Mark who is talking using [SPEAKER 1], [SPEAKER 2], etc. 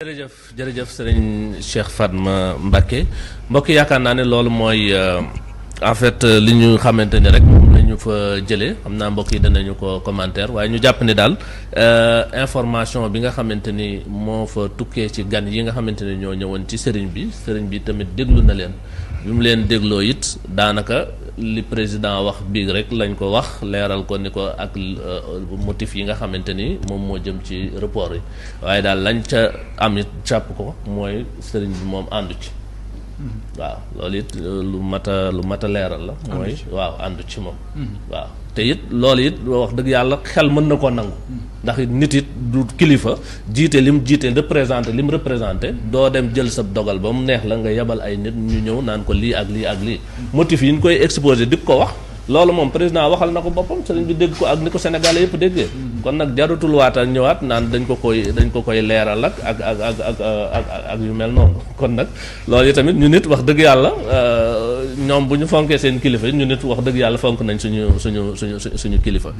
[SPEAKER 1] jërëjëf jërëjëf sëriñ Cheikh Fatma Mbacké mbokk yaakaar naa ne loolu mooy en fait li ñu xamante ni rek moom lañu fa jëlee xam naa mbokk yi danañu ko commentaire waaye ñu jàpp ni daal information bi nga xamante ni moo fa tukkee ci gan yi nga xamante ni ñoo ñëwoon ci sëriñ bi tamit déglu na leen bi mu leen dégloo it daanaka li président wax bii rek lañ ko wax leeral ko ni ko ak motif yi nga xamante ni moom moo jëm ci report yi waaye daal lañ ca am it jàpp ko mooy sëriñ bi moom àndu ci waaw loolu it lu mat a leeral la mooy waaw àndu ci moom waaw te it loolu it wax dëgg yàlla xel mën na koo nangu ndax nit it du kilifa jiite lim représenté lim représenté doo dem jël sa dogal ba mu neex la nga yebal ay nit ñu ñëw naan ko lii ak lii ak lii motif yi ñu koy exposé di ko wax loolu moom président waxal na ko boppam sëriñ bi dégg ko ak ni ko Sénégalais yëpp déggee kon nag jarutul waata ñëwaat naan dañ ko koy leeral ak yu mel noonu kon nag loolu yi tamit ñu nit wax dëgg yàlla ñoom bu ñu fonkee seen kilifa ñu nit wax dëgg yàlla fonk nañ suñu kilifa